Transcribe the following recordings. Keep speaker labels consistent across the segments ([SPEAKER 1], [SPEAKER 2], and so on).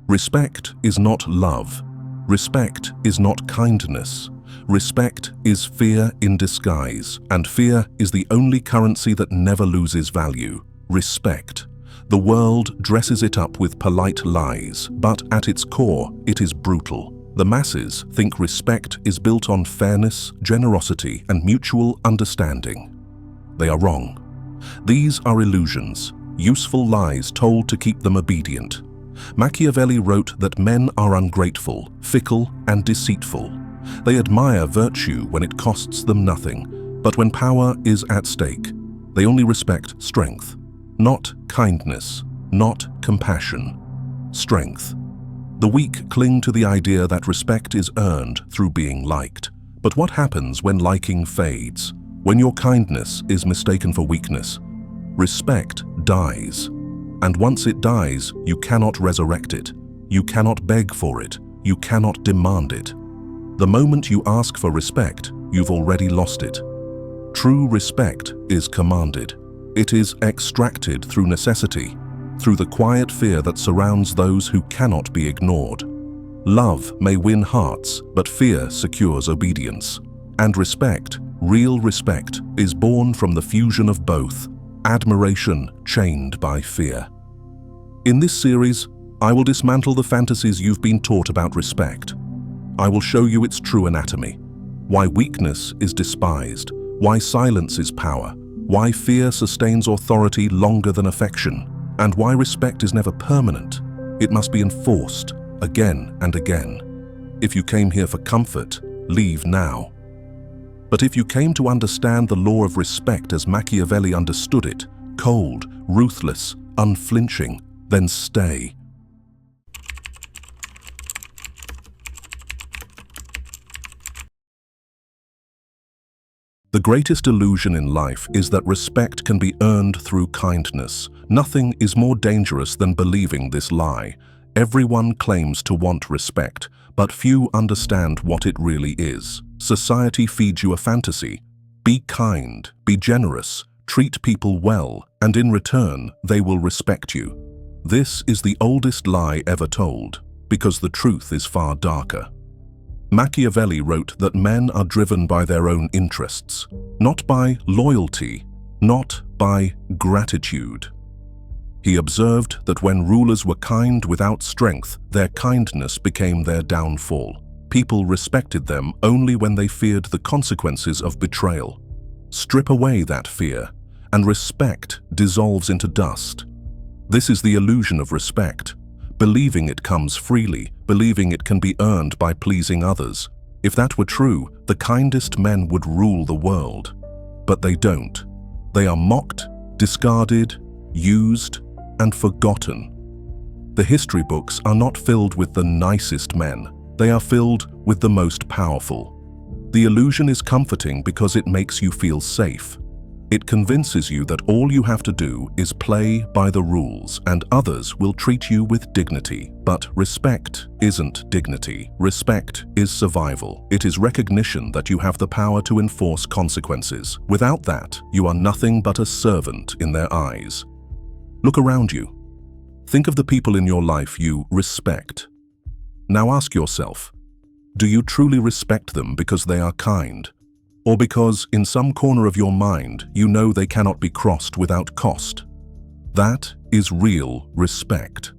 [SPEAKER 1] Respect is not love. Respect is not kindness. Respect is fear in disguise, and fear is the only currency that never loses value. Respect. The world dresses it up with polite lies, but at its core, it is brutal. The masses think respect is built on fairness, generosity, and mutual understanding. They are wrong. These are illusions, useful lies told to keep them obedient. Machiavelli wrote that men are ungrateful, fickle, and deceitful. They admire virtue when it costs them nothing, but when power is at stake, they only respect strength. Not kindness, not compassion. Strength. The weak cling to the idea that respect is earned through being liked. But what happens when liking fades? When your kindness is mistaken for weakness? Respect dies. And once it dies, you cannot resurrect it. You cannot beg for it. You cannot demand it. The moment you ask for respect, you've already lost it. True respect is commanded. It is extracted through necessity, through the quiet fear that surrounds those who cannot be ignored. Love may win hearts, but fear secures obedience. And respect, real respect, is born from the fusion of both, admiration chained by fear. In this series, I will dismantle the fantasies you've been taught about respect. I will show you its true anatomy, why weakness is despised, why silence is power, why fear sustains authority longer than affection, and why respect is never permanent. It must be enforced again and again. If you came here for comfort, leave now. But if you came to understand the law of respect as Machiavelli understood it, cold, ruthless, unflinching, then stay. The greatest illusion in life is that respect can be earned through kindness. Nothing is more dangerous than believing this lie. Everyone claims to want respect, but few understand what it really is. Society feeds you a fantasy. Be kind, be generous, treat people well, and in return, they will respect you. This is the oldest lie ever told, because the truth is far darker. Machiavelli wrote that men are driven by their own interests, not by loyalty, not by gratitude. He observed that when rulers were kind without strength, their kindness became their downfall. People respected them only when they feared the consequences of betrayal. Strip away that fear, and respect dissolves into dust. This is the illusion of respect. Believing it comes freely, believing it can be earned by pleasing others. If that were true, the kindest men would rule the world. But they don't. They are mocked, discarded, used, and forgotten. The history books are not filled with the nicest men. They are filled with the most powerful. The illusion is comforting because it makes you feel safe. It convinces you that all you have to do is play by the rules and others will treat you with dignity. But respect isn't dignity. Respect is survival. It is recognition that you have the power to enforce consequences. Without that, you are nothing but a servant in their eyes. Look around you. Think of the people in your life you respect. Now ask yourself, do you truly respect them because they are kind? Or because in some corner of your mind you know they cannot be crossed without cost? That is real respect.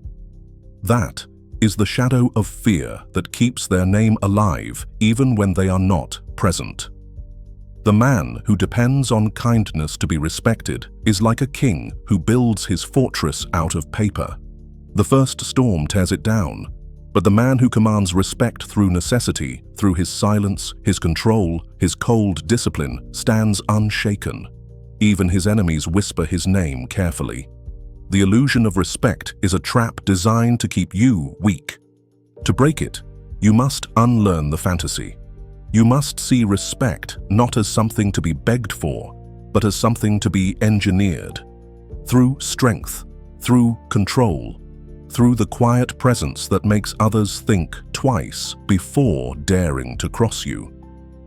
[SPEAKER 1] That is the shadow of fear that keeps their name alive even when they are not present. The man who depends on kindness to be respected is like a king who builds his fortress out of paper. The first storm tears it down, but the man who commands respect through necessity, through his silence, his control, his cold discipline, stands unshaken. Even his enemies whisper his name carefully. The illusion of respect is a trap designed to keep you weak. To break it, you must unlearn the fantasy. You must see respect not as something to be begged for, but as something to be engineered. Through strength, through control, through the quiet presence that makes others think twice before daring to cross you.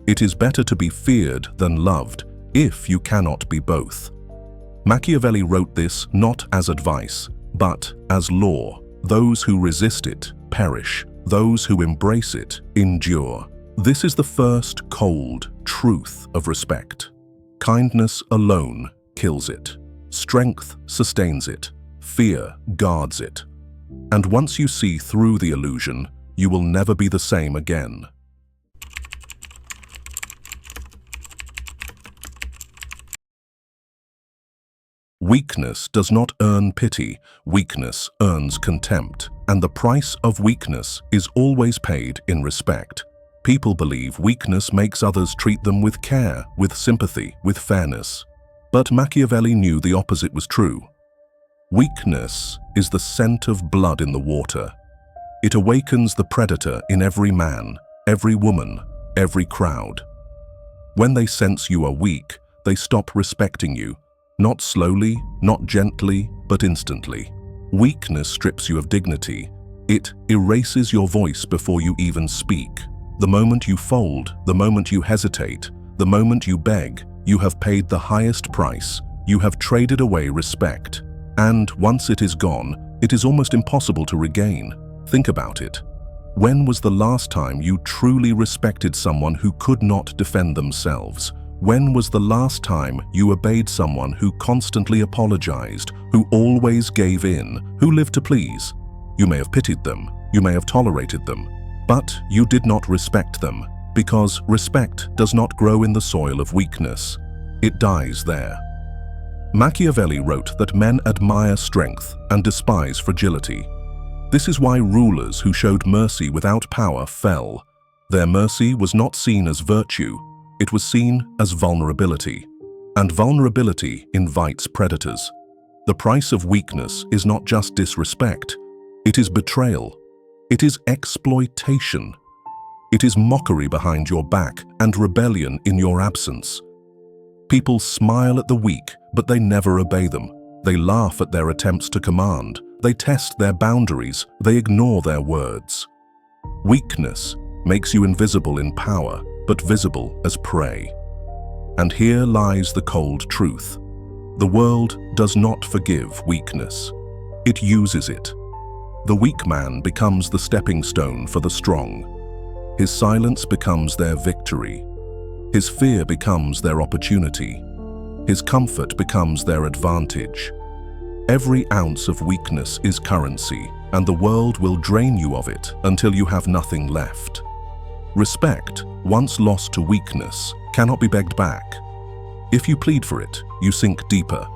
[SPEAKER 1] It is better to be feared than loved, if you cannot be both. Machiavelli wrote this not as advice, but as law. Those who resist it perish. Those who embrace it endure. This is the first cold truth of respect. Kindness alone kills it. Strength sustains it. Fear guards it. And once you see through the illusion, you will never be the same again. Weakness does not earn pity. Weakness earns contempt. And the price of weakness is always paid in respect. People believe weakness makes others treat them with care, with sympathy, with fairness. But Machiavelli knew the opposite was true. Weakness is the scent of blood in the water. It awakens the predator in every man, every woman, every crowd. When they sense you are weak, they stop respecting you. Not slowly, not gently, but instantly. Weakness strips you of dignity. It erases your voice before you even speak. The moment you fold, the moment you hesitate, the moment you beg, you have paid the highest price. You have traded away respect. And once it is gone, it is almost impossible to regain. Think about it. When was the last time you truly respected someone who could not defend themselves? When was the last time you obeyed someone who constantly apologized, who always gave in, who lived to please? You may have pitied them, you may have tolerated them, but you did not respect them, because respect does not grow in the soil of weakness. It dies there. Machiavelli wrote that men admire strength and despise fragility. This is why rulers who showed mercy without power fell. Their mercy was not seen as virtue. It was seen as vulnerability, and vulnerability invites predators. The price of weakness is not just disrespect, it is betrayal, it is exploitation, it is mockery behind your back and rebellion in your absence. People smile at the weak, but they never obey them. They laugh at their attempts to command, they test their boundaries, they ignore their words. Weakness makes you invisible in power, but visible as prey. And here lies the cold truth. The world does not forgive weakness. It uses it. The weak man becomes the stepping stone for the strong. His silence becomes their victory. His fear becomes their opportunity. His comfort becomes their advantage. Every ounce of weakness is currency, and the world will drain you of it until you have nothing left. Respect, once lost to weakness, cannot be begged back. If you plead for it, you sink deeper.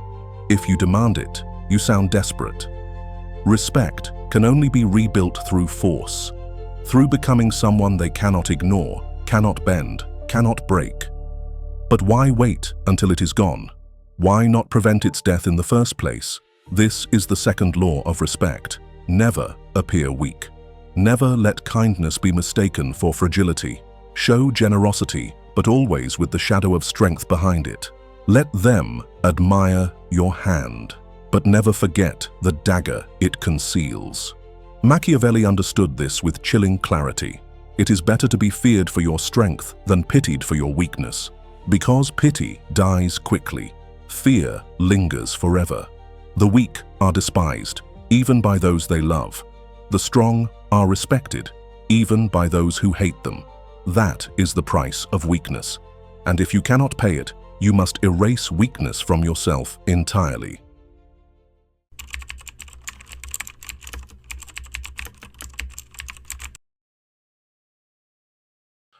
[SPEAKER 1] If you demand it, you sound desperate. Respect can only be rebuilt through force, through becoming someone they cannot ignore, cannot bend, cannot break. But why wait until it is gone? Why not prevent its death in the first place? This is the second law of respect. Never appear weak. Never let kindness be mistaken for fragility. Show generosity, but always with the shadow of strength behind it. Let them admire your hand, but never forget the dagger it conceals. Machiavelli understood this with chilling clarity. It is better to be feared for your strength than pitied for your weakness. Because pity dies quickly, fear lingers forever. The weak are despised, even by those they love. The strong are respected, even by those who hate them. That is the price of weakness. And if you cannot pay it, you must erase weakness from yourself entirely.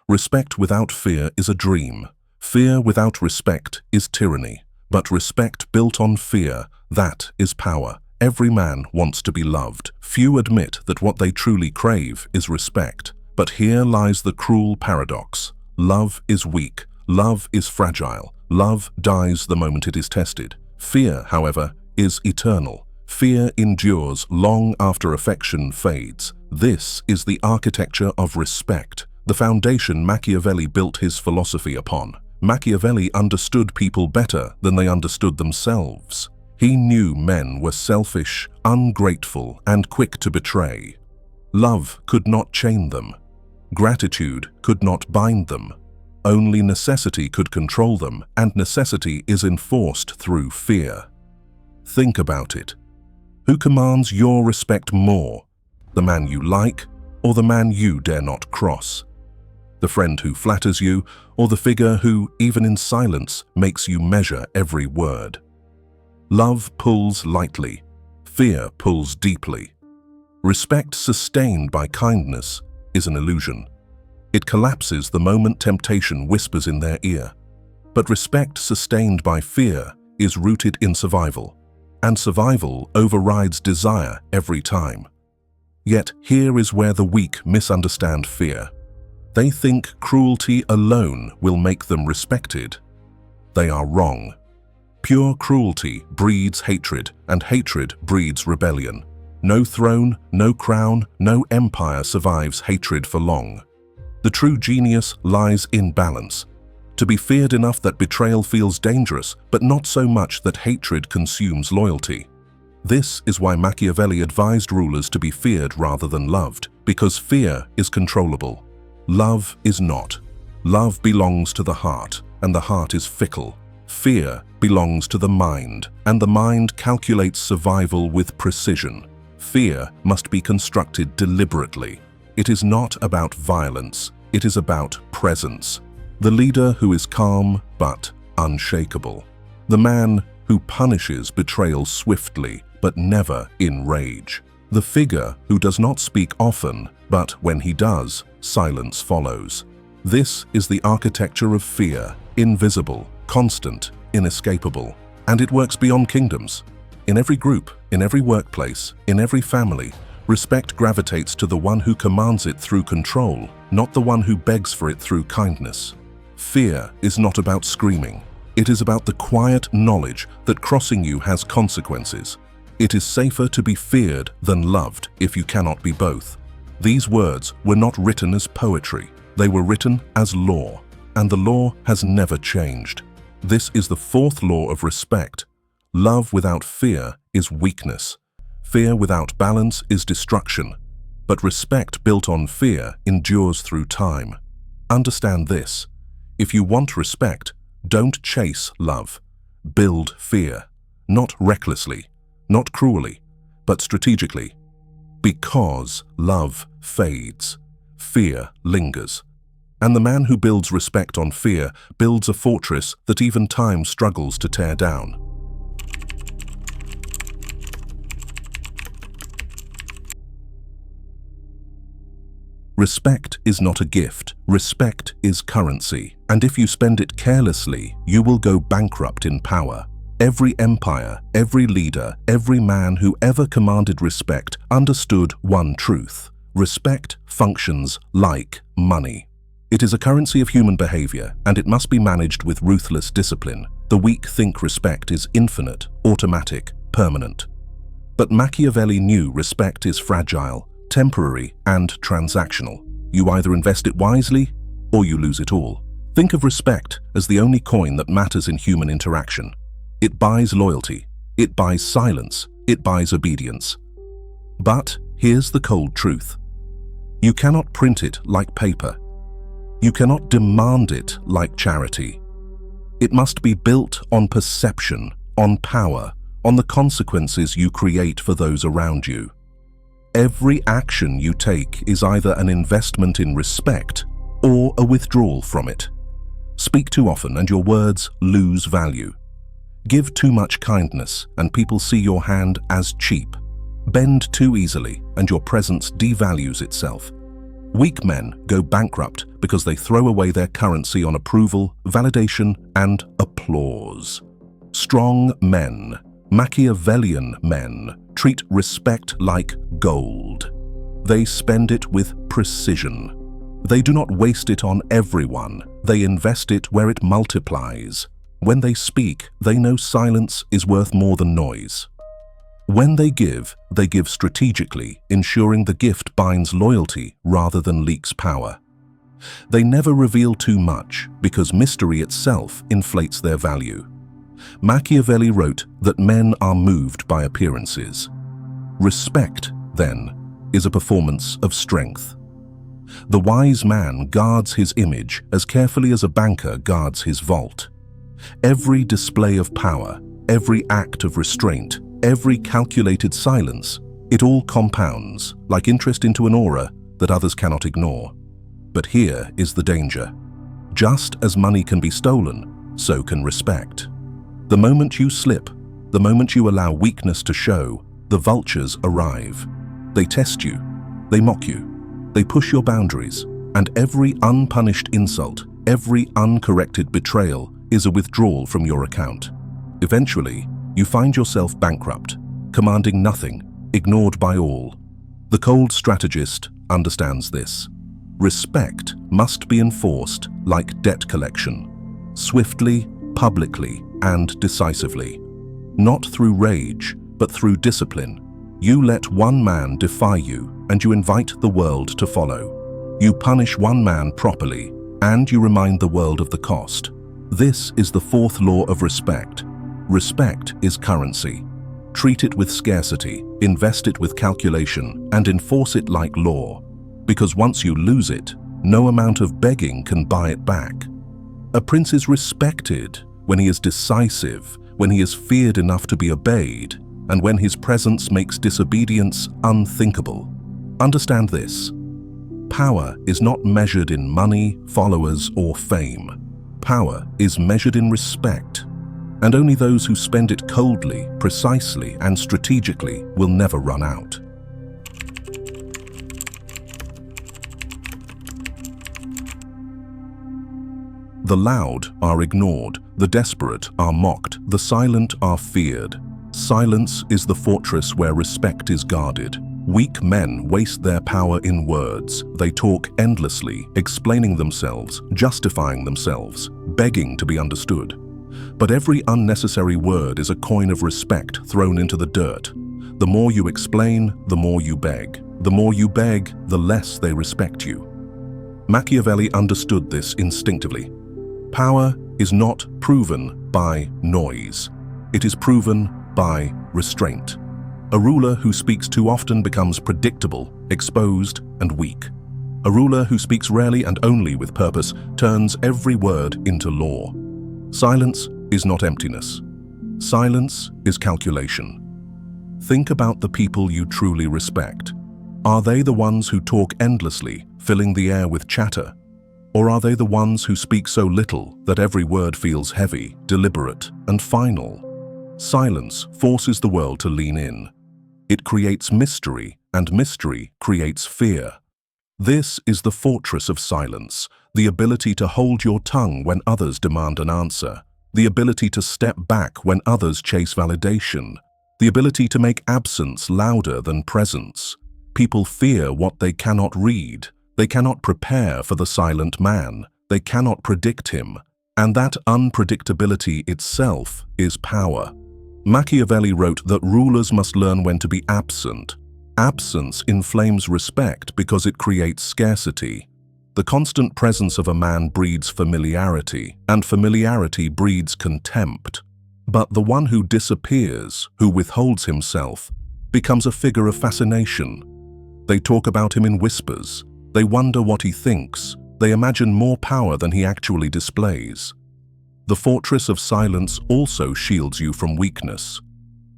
[SPEAKER 1] Respect without fear is a dream. Fear without respect is tyranny. But respect built on fear, that is power. Every man wants to be loved. Few admit that what they truly crave is respect. But here lies the cruel paradox. Love is weak. Love is fragile. Love dies the moment it is tested. Fear, however, is eternal. Fear endures long after affection fades. This is the architecture of respect, the foundation Machiavelli built his philosophy upon. Machiavelli understood people better than they understood themselves. He knew men were selfish, ungrateful, and quick to betray. Love could not chain them. Gratitude could not bind them. Only necessity could control them, and necessity is enforced through fear. Think about it. Who commands your respect more? The man you like, or the man you dare not cross? The friend who flatters you, or the figure who, even in silence, makes you measure every word? Love pulls lightly, fear pulls deeply. Respect sustained by kindness is an illusion. It collapses the moment temptation whispers in their ear. But respect sustained by fear is rooted in survival, and survival overrides desire every time. Yet here is where the weak misunderstand fear. They think cruelty alone will make them respected. They are wrong. Pure cruelty breeds hatred, and hatred breeds rebellion. No throne, no crown, no empire survives hatred for long. The true genius lies in balance. To be feared enough that betrayal feels dangerous, but not so much that hatred consumes loyalty. This is why Machiavelli advised rulers to be feared rather than loved, because fear is controllable. Love is not. Love belongs to the heart, and the heart is fickle. Fear belongs to the mind, and the mind calculates survival with precision. Fear must be constructed deliberately. It is not about violence, it is about presence. The leader who is calm but unshakable. The man who punishes betrayal swiftly but never in rage. The figure who does not speak often, but when he does, silence follows. This is the architecture of fear, invisible, constant, inescapable, and it works beyond kingdoms. In every group, in every workplace, in every family, respect gravitates to the one who commands it through control, not the one who begs for it through kindness. Fear is not about screaming. It is about the quiet knowledge that crossing you has consequences. It is safer to be feared than loved if you cannot be both. These words were not written as poetry. They were written as law, and the law has never changed. This is the fourth law of respect. Love without fear is weakness. Fear without balance is destruction. But respect built on fear endures through time. Understand this. If you want respect, don't chase love. Build fear. Not recklessly, not cruelly, but strategically. Because love fades, fear lingers. And the man who builds respect on fear builds a fortress that even time struggles to tear down. Respect is not a gift. Respect is currency. And if you spend it carelessly, you will go bankrupt in power. Every empire, every leader, every man who ever commanded respect understood one truth. Respect functions like money. It is a currency of human behavior, and it must be managed with ruthless discipline. The weak think respect is infinite, automatic, permanent. But Machiavelli knew respect is fragile, temporary, and transactional. You either invest it wisely, or you lose it all. Think of respect as the only coin that matters in human interaction. It buys loyalty, it buys silence, it buys obedience. But here's the cold truth. You cannot print it like paper. You cannot demand it like charity. It must be built on perception, on power, on the consequences you create for those around you. Every action you take is either an investment in respect or a withdrawal from it. Speak too often and your words lose value. Give too much kindness and people see your hand as cheap. Bend too easily and your presence devalues itself. Weak men go bankrupt because they throw away their currency on approval, validation, and applause. Strong men, Machiavellian men, treat respect like gold. They spend it with precision. They do not waste it on everyone. They invest it where it multiplies. When they speak, they know silence is worth more than noise. When they give strategically, ensuring the gift binds loyalty rather than leaks power. They never reveal too much because mystery itself inflates their value. Machiavelli wrote that men are moved by appearances. Respect, then, is a performance of strength. The wise man guards his image as carefully as a banker guards his vault. Every display of power, every act of restraint, Every calculated silence, it all compounds, like interest into an aura that others cannot ignore. But here is the danger. Just as money can be stolen, so can respect. The moment you slip, the moment you allow weakness to show, the vultures arrive. They test you, they mock you, they push your boundaries, and every unpunished insult, every uncorrected betrayal is a withdrawal from your account. Eventually, you find yourself bankrupt, commanding nothing, ignored by all. The cold strategist understands this. Respect must be enforced like debt collection, swiftly, publicly, and decisively. Not through rage, but through discipline. You let one man defy you, and you invite the world to follow. You punish one man properly, and you remind the world of the cost. This is the fourth law of respect. Respect is currency. Treat it with scarcity, invest it with calculation, and enforce it like law. Because once you lose it, no amount of begging can buy it back. A prince is respected when he is decisive, when he is feared enough to be obeyed, and when his presence makes disobedience unthinkable. Understand this. Power is not measured in money, followers, or fame. Power is measured in respect, and only those who spend it coldly, precisely, and strategically will never run out. The loud are ignored, the desperate are mocked, the silent are feared. Silence is the fortress where respect is guarded. Weak men waste their power in words. They talk endlessly, explaining themselves, justifying themselves, begging to be understood. But every unnecessary word is a coin of respect thrown into the dirt. The more you explain, the more you beg. The more you beg, the less they respect you. Machiavelli understood this instinctively. Power is not proven by noise. It is proven by restraint. A ruler who speaks too often becomes predictable, exposed, and weak. A ruler who speaks rarely and only with purpose turns every word into law. Silence is not emptiness. Silence is calculation. Think about the people you truly respect. Are they the ones who talk endlessly, filling the air with chatter? Or are they the ones who speak so little that every word feels heavy, deliberate, and final? Silence forces the world to lean in. It creates mystery, and mystery creates fear. This is the fortress of silence, the ability to hold your tongue when others demand an answer, the ability to step back when others chase validation, the ability to make absence louder than presence. People fear what they cannot read. They cannot prepare for the silent man. They cannot predict him. And that unpredictability itself is power. Machiavelli wrote that rulers must learn when to be absent. Absence inflames respect because it creates scarcity. The constant presence of a man breeds familiarity, and familiarity breeds contempt. But the one who disappears, who withholds himself, becomes a figure of fascination. They talk about him in whispers. They wonder what he thinks. They imagine more power than he actually displays. The fortress of silence also shields you from weakness.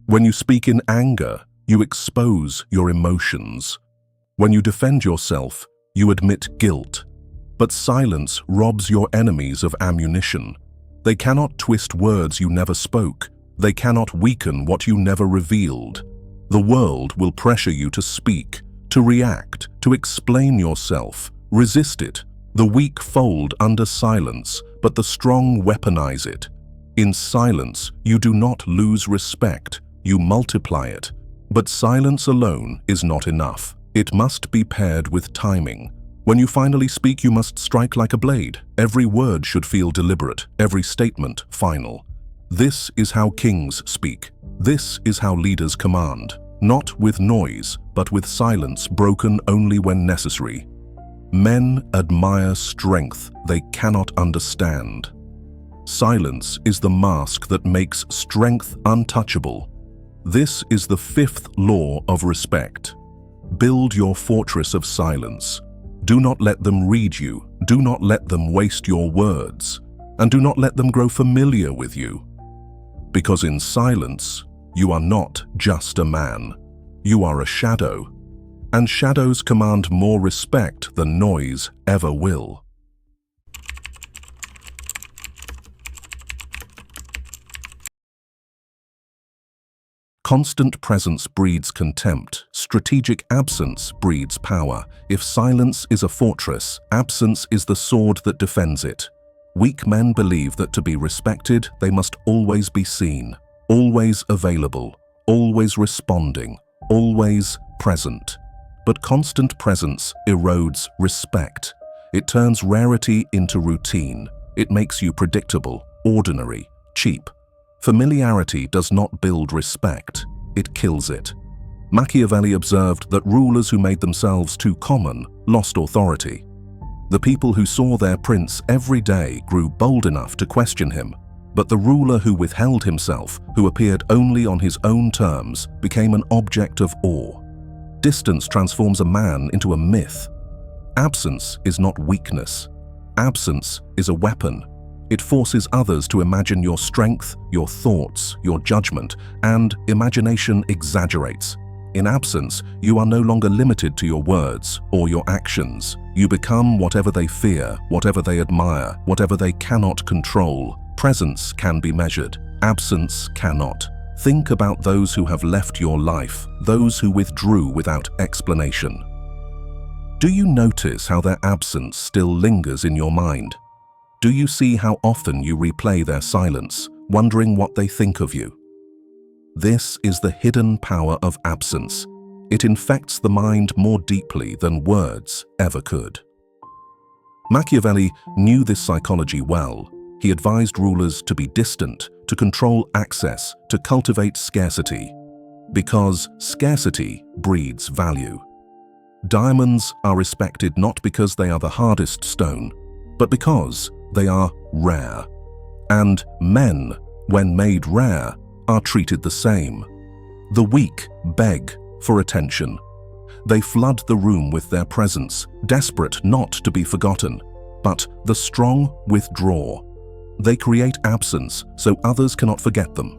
[SPEAKER 1] When you speak in anger, you expose your emotions. When you defend yourself, you admit guilt. But silence robs your enemies of ammunition. They cannot twist words you never spoke. They cannot weaken what you never revealed. The world will pressure you to speak, to react, to explain yourself. Resist it. The weak fold under silence, but the strong weaponize it. In silence, you do not lose respect, you multiply it. But silence alone is not enough. It must be paired with timing. When you finally speak, you must strike like a blade. Every word should feel deliberate, every statement final. This is how kings speak. This is how leaders command. Not with noise, but with silence broken only when necessary. Men admire strength they cannot understand. Silence is the mask that makes strength untouchable. This is the fifth law of respect. Build your fortress of silence. Do not let them read you. Do not let them waste your words. And do not let them grow familiar with you. Because in silence, You are not just a man. You are a shadow. And shadows command more respect than noise ever will. Constant presence breeds contempt. Strategic absence breeds power. If silence is a fortress, absence is the sword that defends it. Weak men believe that to be respected, they must always be seen, always available, always responding, always present. But constant presence erodes respect. It turns rarity into routine. It makes you predictable, ordinary, cheap. Familiarity does not build respect, it kills it. Machiavelli observed that rulers who made themselves too common lost authority. The people who saw their prince every day grew bold enough to question him, but the ruler who withheld himself, who appeared only on his own terms, became an object of awe. Distance transforms a man into a myth. Absence is not weakness. Absence is a weapon. It forces others to imagine your strength, your thoughts, your judgment, and imagination exaggerates. In absence, you are no longer limited to your words or your actions. You become whatever they fear, whatever they admire, whatever they cannot control. Presence can be measured. Absence cannot. Think about those who have left your life, those who withdrew without explanation. Do you notice how their absence still lingers in your mind? Do you see how often you replay their silence, wondering what they think of you? This is the hidden power of absence. It infects the mind more deeply than words ever could. Machiavelli knew this psychology well. He advised rulers to be distant, to control access, to cultivate scarcity. Because scarcity breeds value. Diamonds are respected not because they are the hardest stone, but because they are rare. And men, when made rare, are treated the same. The weak beg for attention. They flood the room with their presence, desperate not to be forgotten. But the strong withdraw. They create absence so others cannot forget them.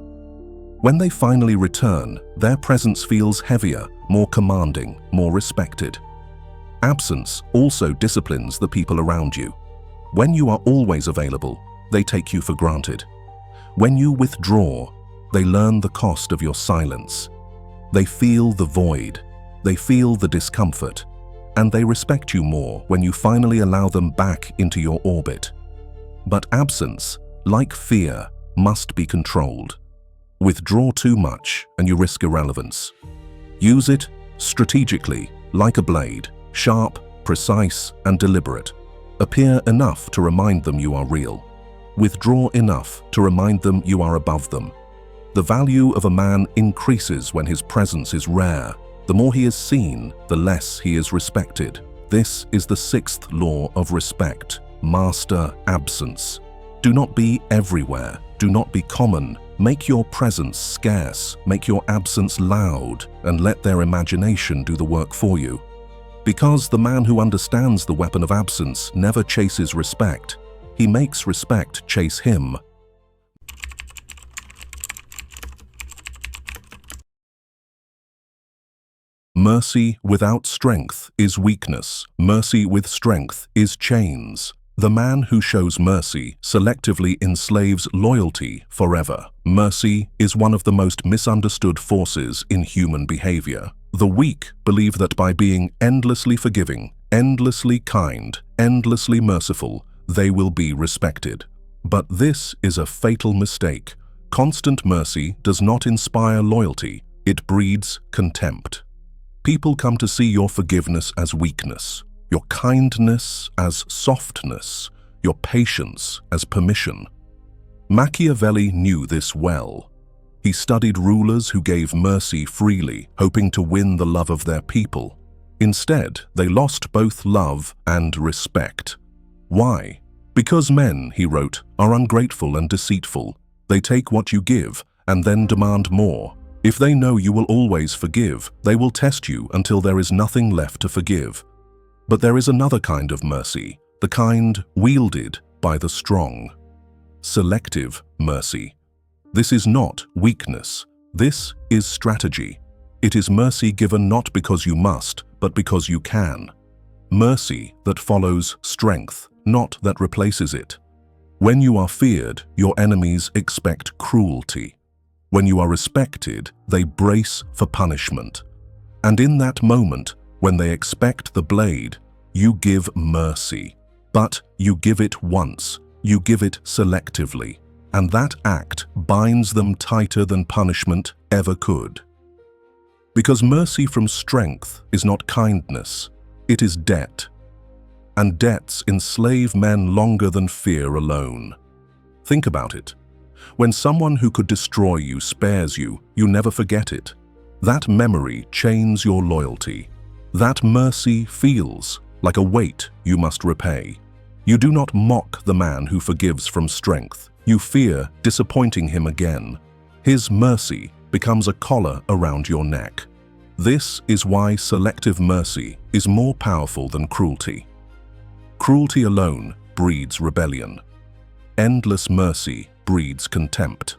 [SPEAKER 1] When they finally return, their presence feels heavier, more commanding, more respected. Absence also disciplines the people around you. When you are always available, they take you for granted. When you withdraw, they learn the cost of your silence. They feel the void, they feel the discomfort, and they respect you more when you finally allow them back into your orbit. But absence, like fear, must be controlled. Withdraw too much and you risk irrelevance. Use it strategically, like a blade, sharp, precise, and deliberate. Appear enough to remind them you are real. Withdraw enough to remind them you are above them. The value of a man increases when his presence is rare. The more he is seen, the less he is respected. This is the sixth law of respect. Master absence. Do not be everywhere. Do not be common. Make your presence scarce. Make your absence loud, and let their imagination do the work for you. Because the man who understands the weapon of absence never chases respect. He makes respect chase him. Mercy without strength is weakness. Mercy with strength is chains. The man who shows mercy selectively enslaves loyalty forever. Mercy is one of the most misunderstood forces in human behavior. The weak believe that by being endlessly forgiving, endlessly kind, endlessly merciful, they will be respected. But this is a fatal mistake. Constant mercy does not inspire loyalty, it breeds contempt. People come to see your forgiveness as weakness, your kindness as softness, your patience as permission. Machiavelli knew this well. He studied rulers who gave mercy freely, hoping to win the love of their people. Instead, they lost both love and respect. Why? Because men, he wrote, are ungrateful and deceitful. They take what you give and then demand more. If they know you will always forgive, they will test you until there is nothing left to forgive. But there is another kind of mercy, the kind wielded by the strong. Selective mercy. This is not weakness. This is strategy. It is mercy given not because you must, but because you can. Mercy that follows strength, not that replaces it. When you are feared, your enemies expect cruelty. When you are respected, they brace for punishment. And in that moment, when they expect the blade, you give mercy. But you give it once, you give it selectively, and that act binds them tighter than punishment ever could. Because mercy from strength is not kindness, it is debt. And debts enslave men longer than fear alone. Think about it. When someone who could destroy you spares you, you never forget it. That memory chains your loyalty. That mercy feels like a weight you must repay. You do not mock the man who forgives from strength. You fear disappointing him again. His mercy becomes a collar around your neck. This is why selective mercy is more powerful than cruelty. Cruelty alone breeds rebellion. Endless mercy breeds contempt.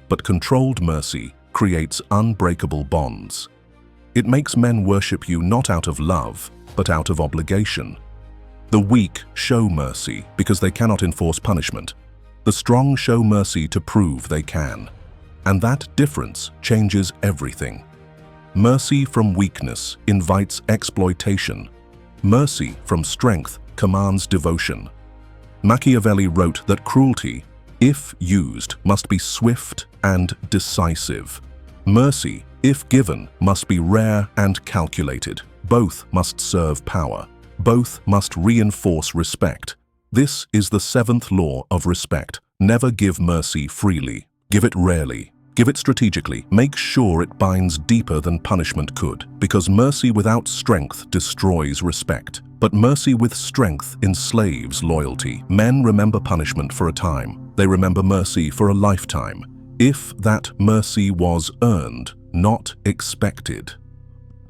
[SPEAKER 1] But controlled mercy creates unbreakable bonds. It makes men worship you not out of love, but out of obligation. The weak show mercy because they cannot enforce punishment. The strong show mercy to prove they can. And that difference changes everything. Mercy from weakness invites exploitation. Mercy from strength commands devotion. Machiavelli wrote that cruelty, if used, must be swift and decisive. Mercy, if given, must be rare and calculated. Both must serve power. Both must reinforce respect. This is the seventh law of respect. Never give mercy freely. Give it rarely. Give it strategically. Make sure it binds deeper than punishment could, because mercy without strength destroys respect. But mercy with strength enslaves loyalty. Men remember punishment for a time. They remember mercy for a lifetime. If that mercy was earned, not expected.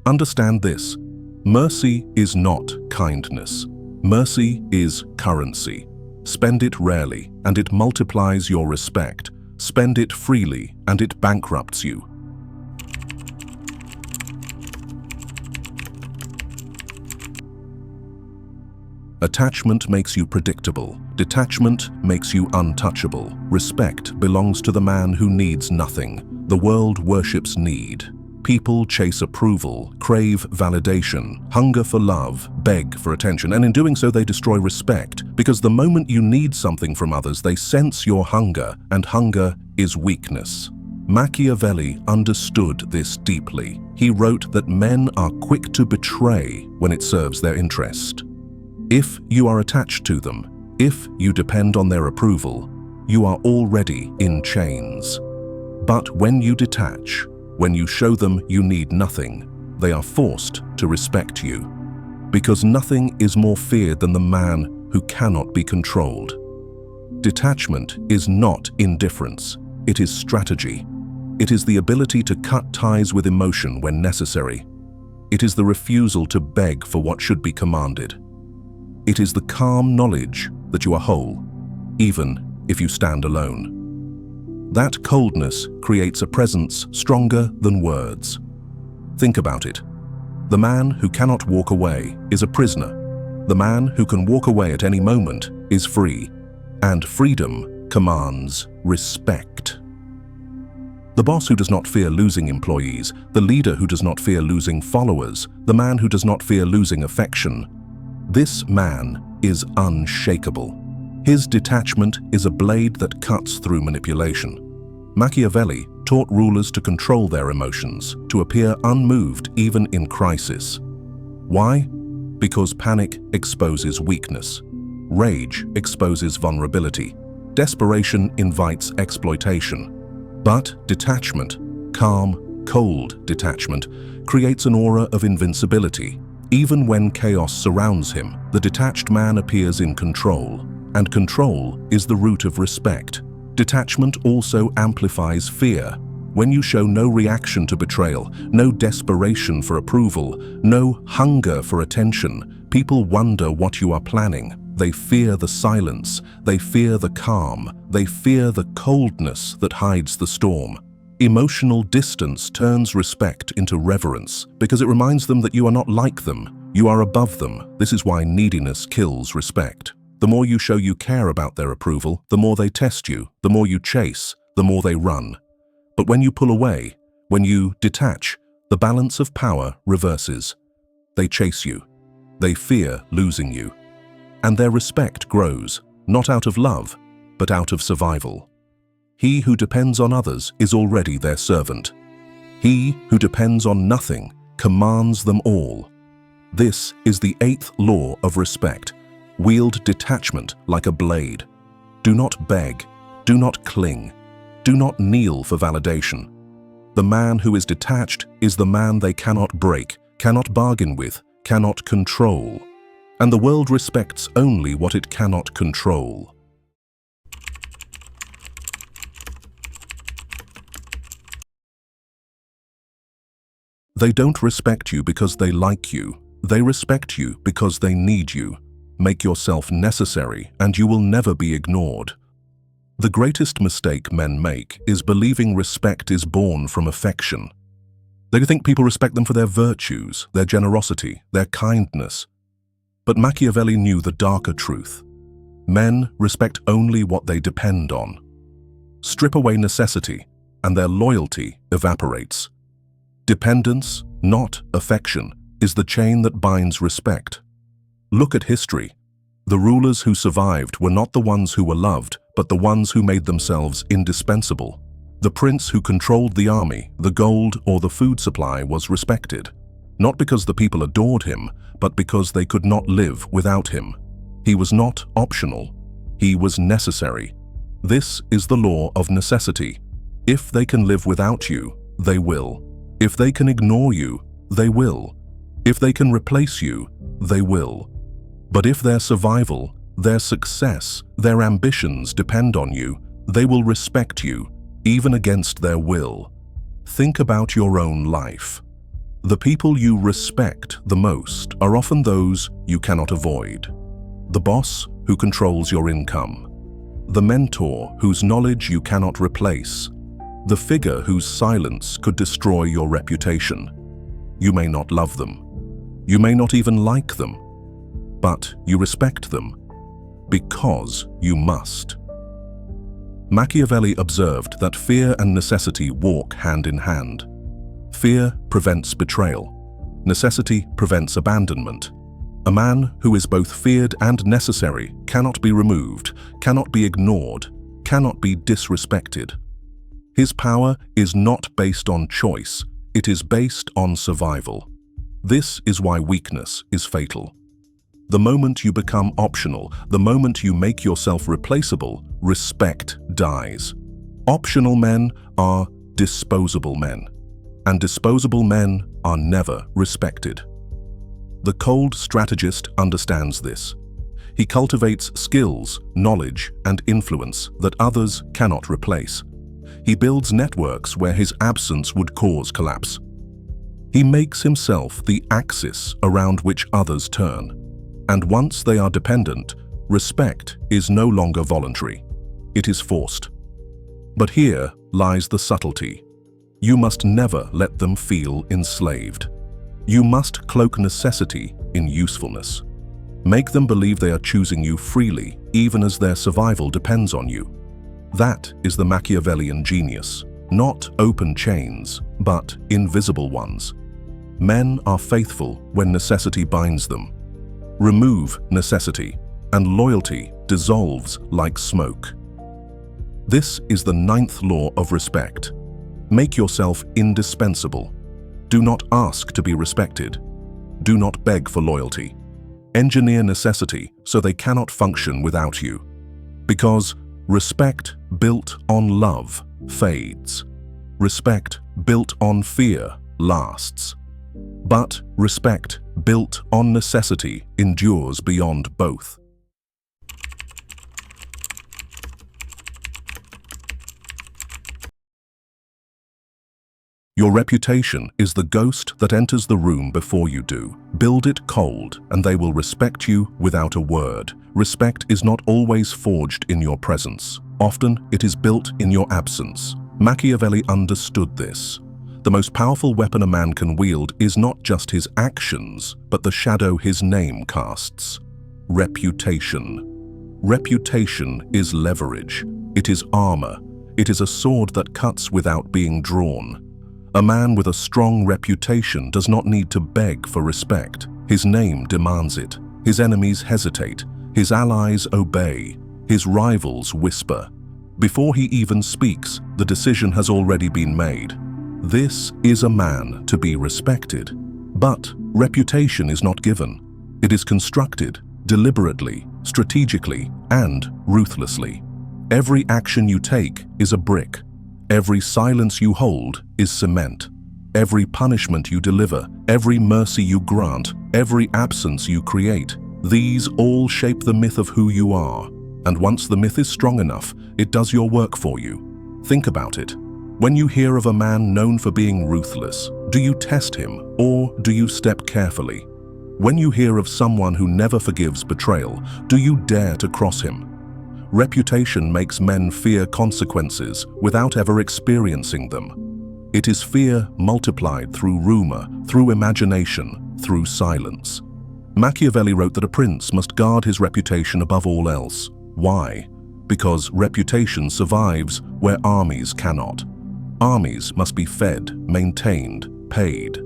[SPEAKER 1] Understand this. Mercy is not kindness. Mercy is currency. Spend it rarely, and it multiplies your respect. Spend it freely, and it bankrupts you. Attachment makes you predictable. Detachment makes you untouchable. Respect belongs to the man who needs nothing. The world worships need. People chase approval, crave validation, hunger for love, beg for attention, and in doing so they destroy respect, because the moment you need something from others, they sense your hunger, and hunger is weakness. Machiavelli understood this deeply. He wrote that men are quick to betray when it serves their interest. If you are attached to them, if you depend on their approval, you are already in chains. But when you detach, when you show them you need nothing, they are forced to respect you. Because nothing is more feared than the man who cannot be controlled. Detachment is not indifference, it is strategy. It is the ability to cut ties with emotion when necessary. It is the refusal to beg for what should be commanded. It is the calm knowledge that you are whole, even if you stand alone. That coldness creates a presence stronger than words. Think about it. The man who cannot walk away is a prisoner. The man who can walk away at any moment is free. And freedom commands respect. The boss who does not fear losing employees, the leader who does not fear losing followers, the man who does not fear losing affection, this man is unshakable. His detachment is a blade that cuts through manipulation. Machiavelli taught rulers to control their emotions, to appear unmoved even in crisis. Why? Because panic exposes weakness. Rage exposes vulnerability. Desperation invites exploitation. But detachment, calm, cold detachment, creates an aura of invincibility. Even when chaos surrounds him, the detached man appears in control. And control is the root of respect. Detachment also amplifies fear. When you show no reaction to betrayal, no desperation for approval, no hunger for attention, people wonder what you are planning. They fear the silence. They fear the calm. They fear the coldness that hides the storm. Emotional distance turns respect into reverence because it reminds them that you are not like them, you are above them. This is why neediness kills respect. The more you show you care about their approval, the more they test you, the more you chase, the more they run. But when you pull away, when you detach, the balance of power reverses. They chase you. They fear losing you. And their respect grows, not out of love, but out of survival. He who depends on others is already their servant. He who depends on nothing commands them all. This is the 8th law of respect. Wield detachment like a blade. Do not beg. Do not cling. Do not kneel for validation. The man who is detached is the man they cannot break, cannot bargain with, cannot control. And the world respects only what it cannot control. They don't respect you because they like you. They respect you because they need you. Make yourself necessary and you will never be ignored. The greatest mistake men make is believing respect is born from affection. They think people respect them for their virtues, their generosity, their kindness. But Machiavelli knew the darker truth. Men respect only what they depend on. Strip away necessity, and their loyalty evaporates. Dependence, not affection, is the chain that binds respect. Look at history. The rulers who survived were not the ones who were loved, but the ones who made themselves indispensable. The prince who controlled the army, the gold, or the food supply was respected, not because the people adored him, but because they could not live without him. He was not optional. He was necessary. This is the law of necessity. If they can live without you, they will. If they can ignore you, they will. If they can replace you, they will. But if their survival, their success, their ambitions depend on you, they will respect you, even against their will. Think about your own life. The people you respect the most are often those you cannot avoid. The boss who controls your income. The mentor whose knowledge you cannot replace. The figure whose silence could destroy your reputation. You may not love them. You may not even like them. But you respect them because you must. Machiavelli observed that fear and necessity walk hand in hand. Fear prevents betrayal. Necessity prevents abandonment. A man who is both feared and necessary cannot be removed, cannot be ignored, cannot be disrespected. His power is not based on choice, it is based on survival. This is why weakness is fatal. The moment you become optional, the moment you make yourself replaceable, respect dies. Optional men are disposable men, and disposable men are never respected. The cold strategist understands this. He cultivates skills, knowledge, and influence that others cannot replace. He builds networks where his absence would cause collapse. He makes himself the axis around which others turn. And once they are dependent, respect is no longer voluntary. It is forced. But here lies the subtlety. You must never let them feel enslaved. You must cloak necessity in usefulness. Make them believe they are choosing you freely, even as their survival depends on you. That is the Machiavellian genius. Not open chains, but invisible ones. Men are faithful when necessity binds them. Remove necessity, and loyalty dissolves like smoke. This is the 9th law of respect. Make yourself indispensable. Do not ask to be respected. Do not beg for loyalty. Engineer necessity so they cannot function without you. Because respect built on love fades. Respect built on fear lasts. But respect built on necessity endures beyond both. Your reputation is the ghost that enters the room before you do. Build it cold, and they will respect you without a word. Respect is not always forged in your presence. Often, it is built in your absence. Machiavelli understood this. The most powerful weapon a man can wield is not just his actions, but the shadow his name casts. Reputation. Reputation is leverage. It is armor. It is a sword that cuts without being drawn. A man with a strong reputation does not need to beg for respect. His name demands it. His enemies hesitate. His allies obey. His rivals whisper. Before he even speaks, the decision has already been made. This is a man to be respected. But reputation is not given. It is constructed deliberately, strategically, and ruthlessly. Every action you take is a brick. Every silence you hold is cement. Every punishment you deliver, every mercy you grant, every absence you create, these all shape the myth of who you are. And once the myth is strong enough, it does your work for you. Think about it. When you hear of a man known for being ruthless, do you test him or do you step carefully? When you hear of someone who never forgives betrayal, do you dare to cross him? Reputation makes men fear consequences without ever experiencing them. It is fear multiplied through rumor, through imagination, through silence. Machiavelli wrote that a prince must guard his reputation above all else. Why? Because reputation survives where armies cannot. Armies must be fed, maintained, paid.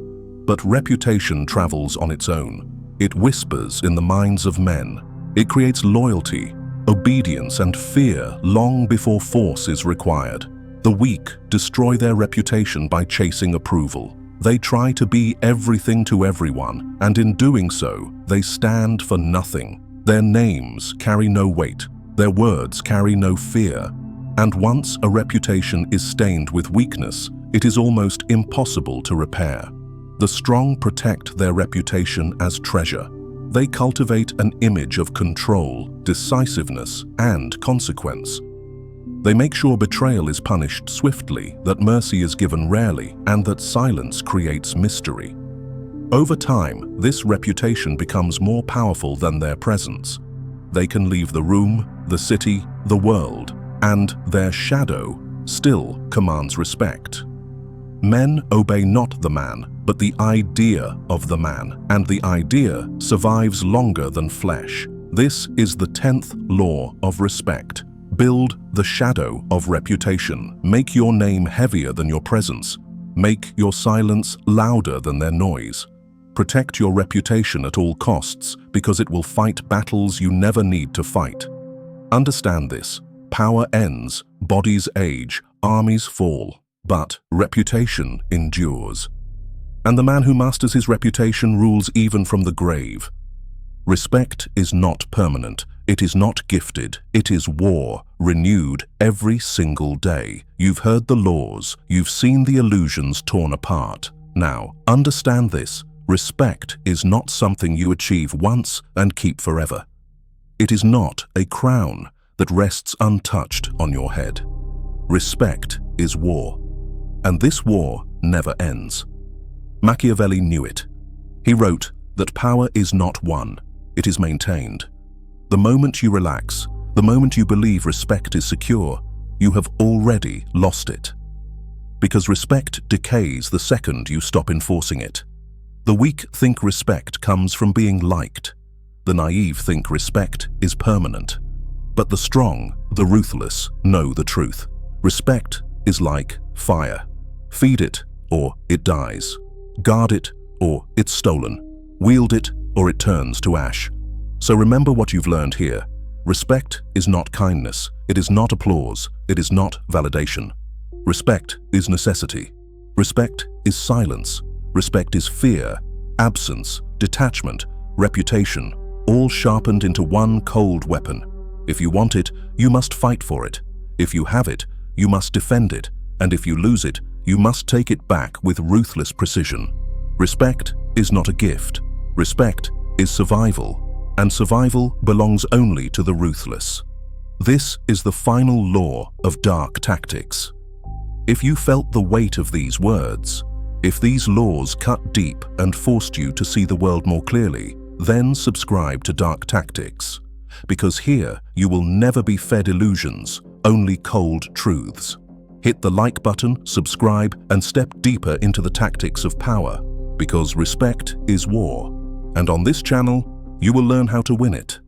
[SPEAKER 1] But reputation travels on its own. It whispers in the minds of men. It creates loyalty, obedience, and fear long before force is required. The weak destroy their reputation by chasing approval. They try to be everything to everyone, and in doing so, they stand for nothing. Their names carry no weight. Their words carry no fear. And once a reputation is stained with weakness, it is almost impossible to repair. The strong protect their reputation as treasure. They cultivate an image of control, decisiveness, and consequence. They make sure betrayal is punished swiftly, that mercy is given rarely, and that silence creates mystery. Over time, this reputation becomes more powerful than their presence. They can leave the room, the city, the world, and their shadow still commands respect. Men obey not the man, but the idea of the man, and the idea survives longer than flesh. This is the 10th law of respect. Build the shadow of reputation. Make your name heavier than your presence. Make your silence louder than their noise. Protect your reputation at all costs, because it will fight battles you never need to fight. Understand this. Power ends, bodies age, armies fall, but reputation endures. And the man who masters his reputation rules even from the grave. Respect is not permanent. It is not gifted. It is war, renewed every single day. You've heard the laws. You've seen the illusions torn apart. Now, understand this. Respect is not something you achieve once and keep forever. It is not a crown that rests untouched on your head. Respect is war, and this war never ends. Machiavelli knew it. He wrote that power is not won, it is maintained. The moment you relax, the moment you believe respect is secure, you have already lost it. Because respect decays the second you stop enforcing it. The weak think respect comes from being liked. The naive think respect is permanent. But the strong, the ruthless, know the truth. Respect is like fire. Feed it, or it dies. Guard it, or it's stolen. Wield it, or it turns to ash. So remember what you've learned here. Respect is not kindness. It is not applause. It is not validation. Respect is necessity. Respect is silence. Respect is fear, absence, detachment, reputation, all sharpened into one cold weapon. If you want it, you must fight for it. If you have it, you must defend it. And if you lose it, you must take it back with ruthless precision. Respect is not a gift. Respect is survival. And survival belongs only to the ruthless. This is the final law of dark tactics. If you felt the weight of these words, if these laws cut deep and forced you to see the world more clearly, then subscribe to Dark Tactics. Because here you will never be fed illusions, only cold truths. Hit the like button, subscribe, and step deeper into the tactics of power, because respect is war. And on this channel, you will learn how to win it.